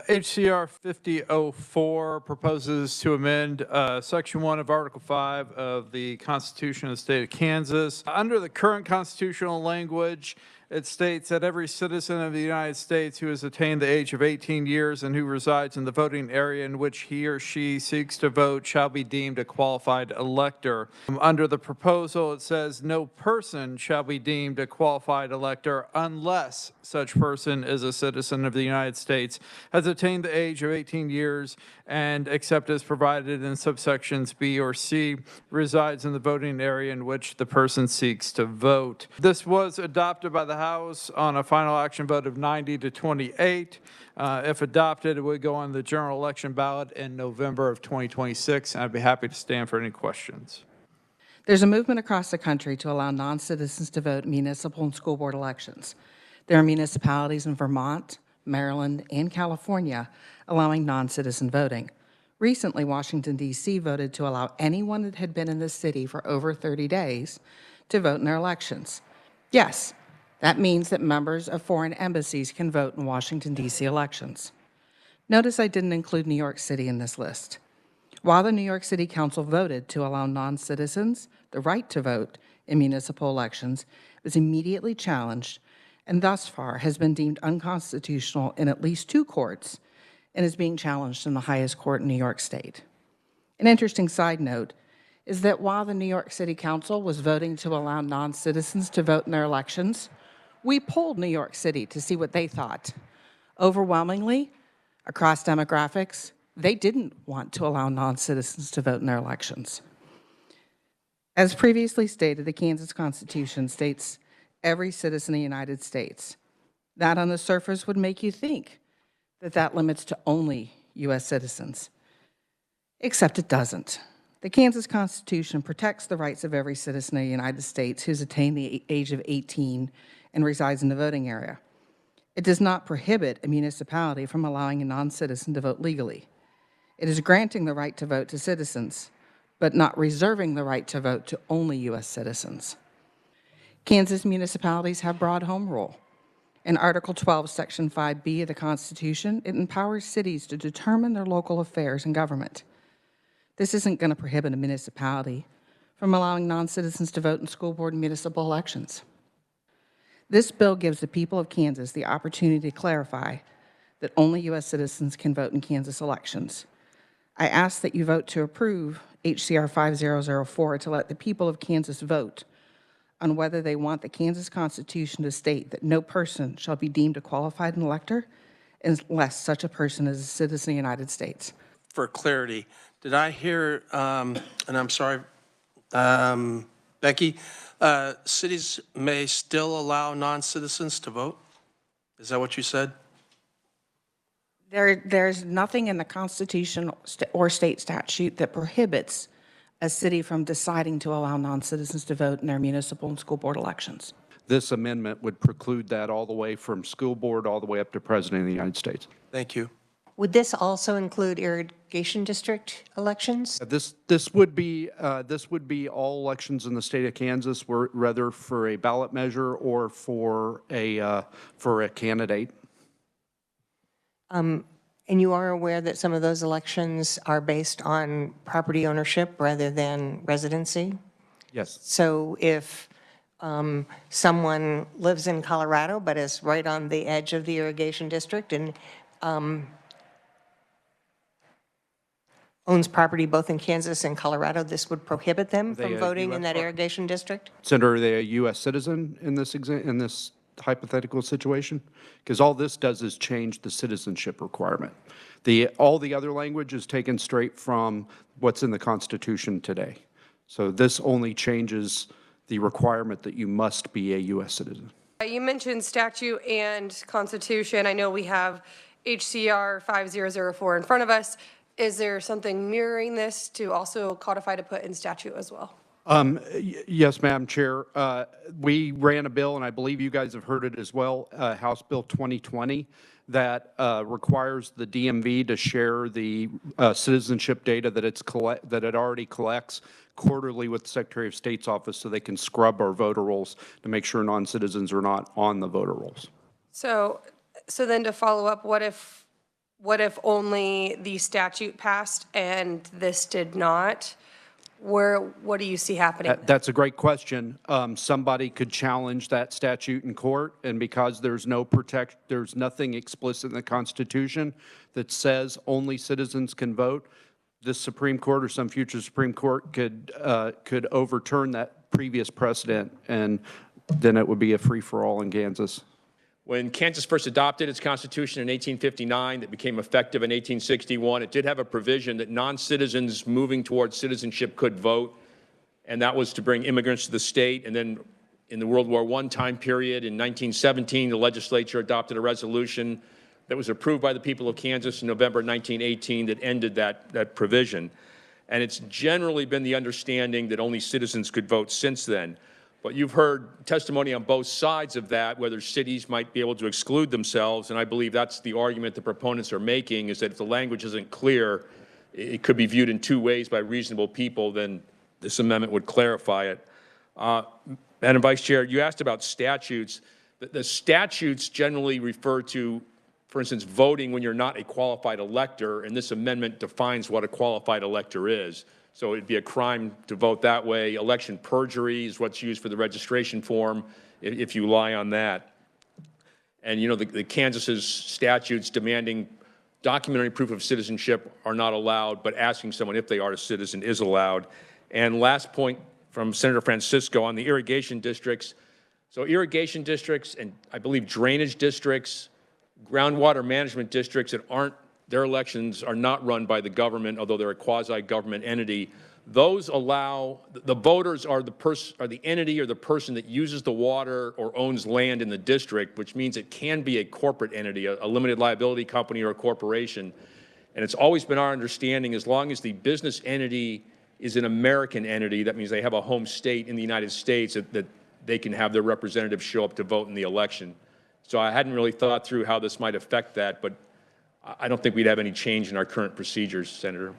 HCR 5004 proposes to amend Section 1 of Article 5 of the Constitution of the State of Kansas. Under the current constitutional language, it states that every citizen of the United States who has attained the age of 18 years and who resides in the voting area in which he or she seeks to vote shall be deemed a qualified elector. Under the proposal, it says no person shall be deemed a qualified elector unless such person is a citizen of the United States, has attained the age of 18 years, and except as provided in subsections B or C, resides in the voting area in which the person seeks to vote. This was adopted by the House on a final action vote of 90 to 28. If adopted, it would go on the general election ballot in November of 2026. And I'd be happy to stand for any questions. There's a movement across the country to allow non-citizens to vote in municipal and school board elections. There are municipalities in Vermont, Maryland, and California allowing non-citizen voting. Recently, Washington, D.C. voted to allow anyone that had been in the city for over 30 days to vote in their elections. Yes, that means that members of foreign embassies can vote in Washington, D.C. elections. Notice I didn't include New York City in this list. While the New York City Council voted to allow non-citizens the right to vote in municipal elections, it was immediately challenged and thus far has been deemed unconstitutional in at least 2 courts and is being challenged in the highest court in New York State. An interesting side note is that while the New York City Council was voting to allow non-citizens to vote in their elections, we polled New York City to see what they thought. Overwhelmingly, across demographics, they didn't want to allow non-citizens to vote in their elections. As previously stated, the Kansas Constitution states every citizen of the United States. That on the surface would make you think that that limits to only U.S. citizens, except it doesn't. The Kansas Constitution protects the rights of every citizen of the United States who's attained the age of 18 and resides in the voting area. It does not prohibit a municipality from allowing a non-citizen to vote legally. It is granting the right to vote to citizens, but not reserving the right to vote to only U.S. citizens. Kansas municipalities have broad home rule. In Article 12, Section 5B of the Constitution, it empowers cities to determine their local affairs and government. This isn't going to prohibit a municipality from allowing non-citizens to vote in school board and municipal elections. This bill gives the people of Kansas the opportunity to clarify that only U.S. citizens can vote in Kansas elections. I ask that you vote to approve HCR 5004 to let the people of Kansas vote on whether they want the Kansas Constitution to state that no person shall be deemed a qualified elector unless such a person is a citizen of the United States. For clarity, did I hear, and I'm sorry, Becky, cities may still allow non-citizens to vote? Is that what you said? There's nothing in the Constitution or state statute that prohibits a city from deciding to allow non-citizens to vote in their municipal and school board elections. This amendment would preclude that all the way from school board all the way up to President of the United States. Thank you. Would this also include irrigation district elections? This would be all elections in the state of Kansas, whether for a ballot measure or for a candidate. And you are aware that some of those elections are based on property ownership rather than residency? Yes. So if someone lives in Colorado but is right on the edge of the irrigation district and owns property both in Kansas and Colorado, this would prohibit them from voting in that irrigation district? So are they a U.S. citizen in this hypothetical situation? Because all this does is change the citizenship requirement. All the other language is taken straight from what's in the Constitution today. So this only changes the requirement that you must be a U.S. citizen. You mentioned statute and Constitution. I know we have HCR 5004 in front of us. Is there something mirroring this to also codify to put in statute as well? Yes, Madam Chair. We ran a bill, and I believe you guys have heard it as well, House Bill 2020, that requires the DMV to share the citizenship data that it already collects quarterly with the Secretary of State's office so they can scrub our voter rolls to make sure non-citizens are not on the voter rolls. So then to follow up, what if what if only the statute passed and this did not? What do you see happening? That's a great question. Somebody could challenge that statute in court, and because there's nothing explicit in the Constitution that says only citizens can vote, the Supreme Court or some future Supreme Court could overturn that previous precedent, and then it would be a free-for-all in Kansas. When Kansas first adopted its constitution in 1859, that became effective in 1861, it did have a provision that non-citizens moving towards citizenship could vote, and that was to bring immigrants to the state. And then in the World War I time period, in 1917, the legislature adopted a resolution that was approved by the people of Kansas in November 1918 that ended that provision. And it's generally been the understanding that only citizens could vote since then. But you've heard testimony on both sides of that, whether cities might be able to exclude themselves, and I believe that's the argument the proponents are making, is that if the language isn't clear, it could be viewed in two ways by reasonable people, then this amendment would clarify it. Madam Vice Chair, you asked about statutes. The statutes generally refer to, for instance, voting when you're not a qualified elector, and this amendment defines what a qualified elector is. So it'd be a crime to vote that way. Election perjury is what's used for the registration form if you lie on that. And you know, the Kansas's statutes demanding documentary proof of citizenship are not allowed, but asking someone if they are a citizen is allowed. And last point from Senator Francisco on the irrigation districts. So irrigation districts and I believe drainage districts, groundwater management districts that aren't, their elections are not run by the government, although they're a quasi-government entity. Those allow, the voters are the entity or the person that uses the water or owns land in the district, which means it can be a corporate entity, a limited liability company or a corporation. And it's always been our understanding, as long as the business entity is an American entity, that means they have a home state in the United States, that they can have their representatives show up to vote in the election. So I hadn't really thought through how this might affect that, but I don't think we'd have any change in our current procedures, Senator.